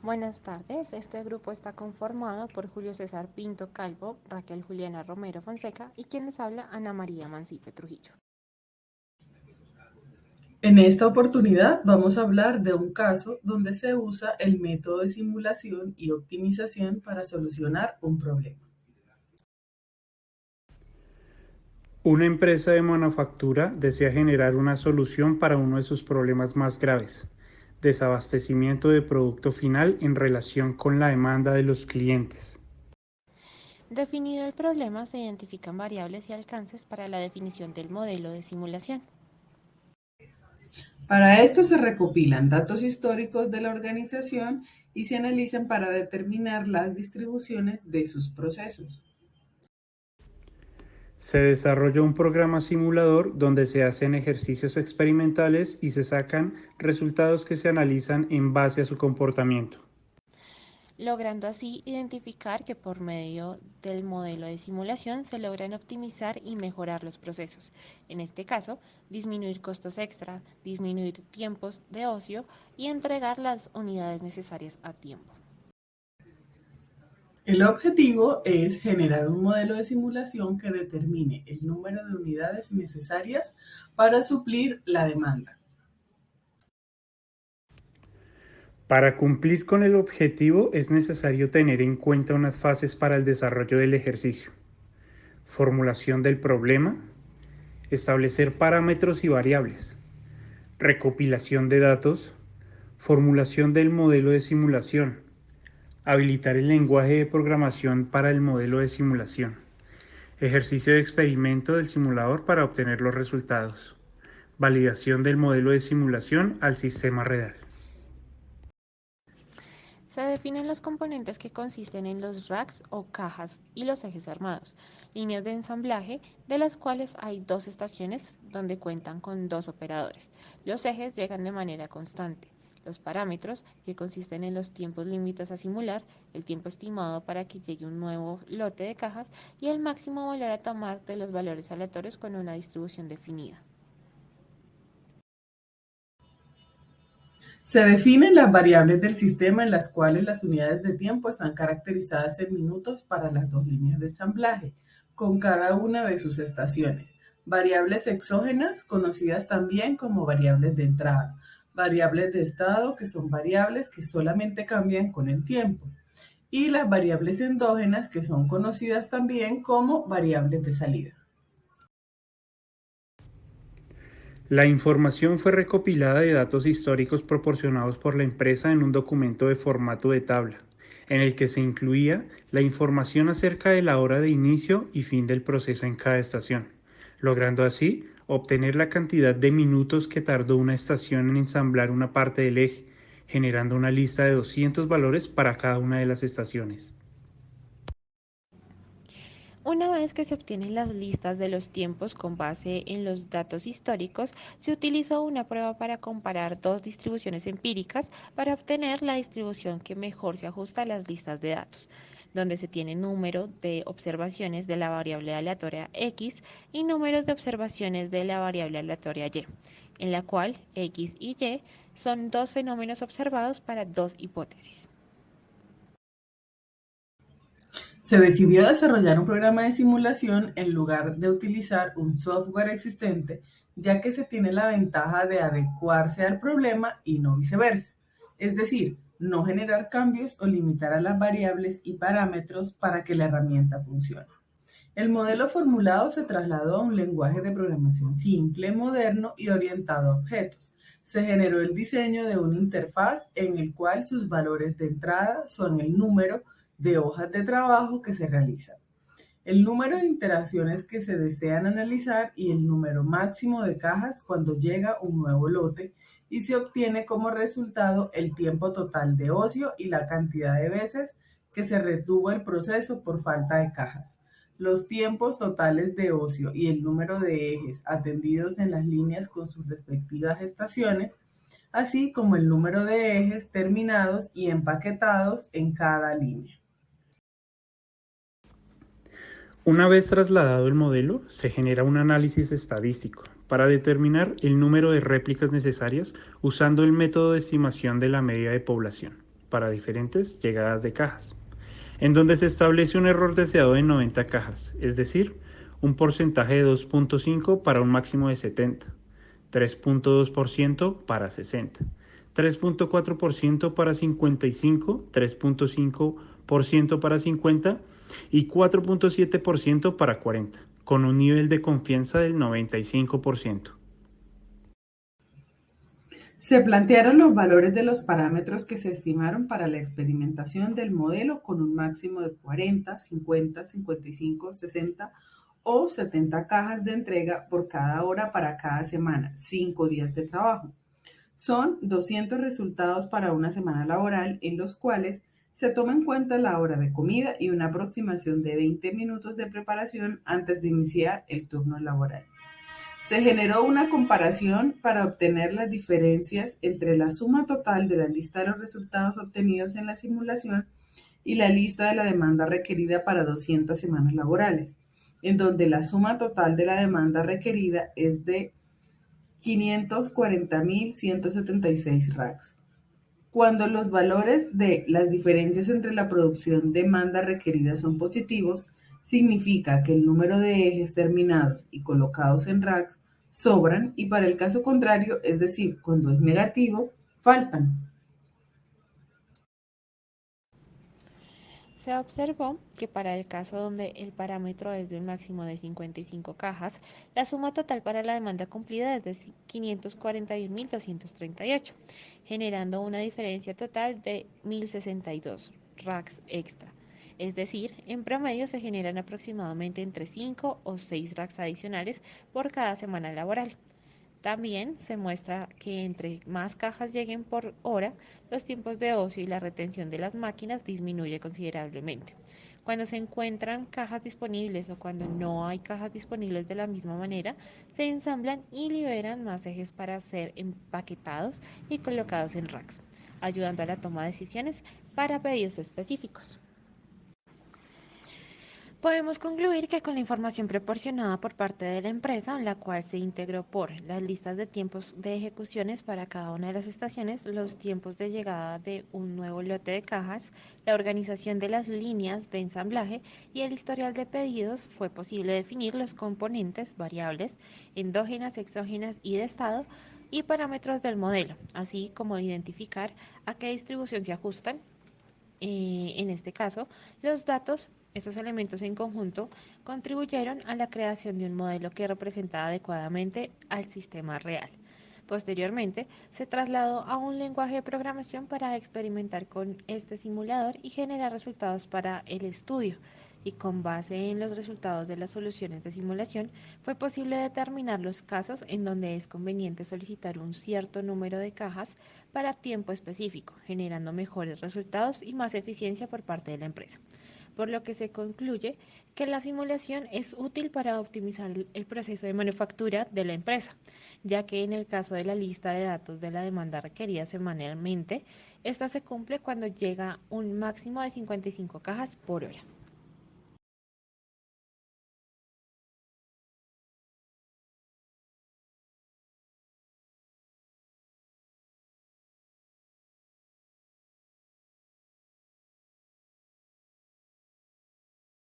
Buenas tardes, este grupo está conformado por Julio César Pinto Calvo, Raquel Juliana Romero Fonseca y quien les habla Ana María Mancipe Trujillo. En esta oportunidad vamos a hablar de un caso donde se usa el método de simulación y optimización para solucionar un problema. Una empresa de manufactura desea generar una solución para uno de sus problemas más graves: desabastecimiento de producto final en relación con la demanda de los clientes. Definido el problema, se identifican variables y alcances para la definición del modelo de simulación. Para esto se recopilan datos históricos de la organización y se analizan para determinar las distribuciones de sus procesos. Se desarrolla un programa simulador donde se hacen ejercicios experimentales y se sacan resultados que se analizan en base a su comportamiento. Logrando así identificar que por medio del modelo de simulación se logran optimizar y mejorar los procesos. En este caso, disminuir costos extra, disminuir tiempos de ocio y entregar las unidades necesarias a tiempo. El objetivo es generar un modelo de simulación que determine el número de unidades necesarias para suplir la demanda. Para cumplir con el objetivo es necesario tener en cuenta unas fases para el desarrollo del ejercicio: formulación del problema, establecer parámetros y variables, recopilación de datos, formulación del modelo de simulación, habilitar el lenguaje de programación para el modelo de simulación, ejercicio de experimento del simulador para obtener los resultados, validación del modelo de simulación al sistema real. Se definen los componentes que consisten en los racks o cajas y los ejes armados, líneas de ensamblaje, de las cuales hay dos estaciones donde cuentan con dos operadores. Los ejes llegan de manera constante. Los parámetros, que consisten en los tiempos límites a simular, el tiempo estimado para que llegue un nuevo lote de cajas y el máximo valor a tomar de los valores aleatorios con una distribución definida. Se definen las variables del sistema en las cuales las unidades de tiempo están caracterizadas en minutos para las dos líneas de ensamblaje, con cada una de sus estaciones. Variables exógenas, conocidas también como variables de entrada. Variables de estado, que son variables que solamente cambian con el tiempo. Y las variables endógenas, que son conocidas también como variables de salida. La información fue recopilada de datos históricos proporcionados por la empresa en un documento de formato de tabla, en el que se incluía la información acerca de la hora de inicio y fin del proceso en cada estación, logrando así obtener la cantidad de minutos que tardó una estación en ensamblar una parte del eje, generando una lista de 200 valores para cada una de las estaciones. Una vez que se obtienen las listas de los tiempos con base en los datos históricos, se utilizó una prueba para comparar dos distribuciones empíricas para obtener la distribución que mejor se ajusta a las listas de datos, donde se tiene número de observaciones de la variable aleatoria X y números de observaciones de la variable aleatoria Y, en la cual X y Y son dos fenómenos observados para dos hipótesis. Se decidió desarrollar un programa de simulación en lugar de utilizar un software existente, ya que se tiene la ventaja de adecuarse al problema y no viceversa. Es decir, no generar cambios o limitar a las variables y parámetros para que la herramienta funcione. El modelo formulado se trasladó a un lenguaje de programación simple, moderno y orientado a objetos. Se generó el diseño de una interfaz en el cual sus valores de entrada son el número de hojas de trabajo que se realizan, el número de interacciones que se desean analizar y el número máximo de cajas cuando llega un nuevo lote, y se obtiene como resultado el tiempo total de ocio y la cantidad de veces que se retuvo el proceso por falta de cajas. Los tiempos totales de ocio y el número de ejes atendidos en las líneas con sus respectivas estaciones, así como el número de ejes terminados y empaquetados en cada línea. Una vez trasladado el modelo, se genera un análisis estadístico para determinar el número de réplicas necesarias usando el método de estimación de la media de población. para diferentes llegadas de cajas, en donde se establece un error deseado de 90 cajas, es decir, un porcentaje de 2.5 para un máximo de 70, 3.2% para 60, 3.4% para 55, 3.5% para 50 y 4.7% para 40, con un nivel de confianza del 95%. Se plantearon los valores de los parámetros que se estimaron para la experimentación del modelo con un máximo de 40, 50, 55, 60 o 70 cajas de entrega por cada hora para cada semana, 5 días de trabajo. Son 200 resultados para una semana laboral en los cuales se toma en cuenta la hora de comida y una aproximación de 20 minutos de preparación antes de iniciar el turno laboral. Se generó una comparación para obtener las diferencias entre la suma total de la lista de los resultados obtenidos en la simulación y la lista de la demanda requerida para 200 semanas laborales, en donde la suma total de la demanda requerida es de 540.176 racks. Cuando los valores de las diferencias entre la producción y demanda requerida son positivos, significa que el número de ejes terminados y colocados en racks sobran y para el caso contrario, es decir, cuando es negativo, faltan. Se observó que para el caso donde el parámetro es de un máximo de 55 cajas, la suma total para la demanda cumplida es de 541.238, generando una diferencia total de 1.062 racks extra. Es decir, en promedio se generan aproximadamente entre 5 o 6 racks adicionales por cada semana laboral. También se muestra que entre más cajas lleguen por hora, los tiempos de ocio y la retención de las máquinas disminuye considerablemente. Cuando se encuentran cajas disponibles o cuando no hay cajas disponibles de la misma manera, se ensamblan y liberan más ejes para ser empaquetados y colocados en racks, ayudando a la toma de decisiones para pedidos específicos. Podemos concluir que con la información proporcionada por parte de la empresa, la cual se integró por las listas de tiempos de ejecuciones para cada una de las estaciones, los tiempos de llegada de un nuevo lote de cajas, la organización de las líneas de ensamblaje y el historial de pedidos, fue posible definir los componentes, variables, endógenas, exógenas y de estado y parámetros del modelo, así como identificar a qué distribución se ajustan en este caso, los datos, esos elementos en conjunto, contribuyeron a la creación de un modelo que representaba adecuadamente al sistema real. Posteriormente, se trasladó a un lenguaje de programación para experimentar con este simulador y generar resultados para el estudio. Y con base en los resultados de las soluciones de simulación, fue posible determinar los casos en donde es conveniente solicitar un cierto número de cajas para tiempo específico, generando mejores resultados y más eficiencia por parte de la empresa. Por lo que se concluye que la simulación es útil para optimizar el proceso de manufactura de la empresa, ya que en el caso de la lista de datos de la demanda requerida semanalmente, esta se cumple cuando llega un máximo de 55 cajas por hora.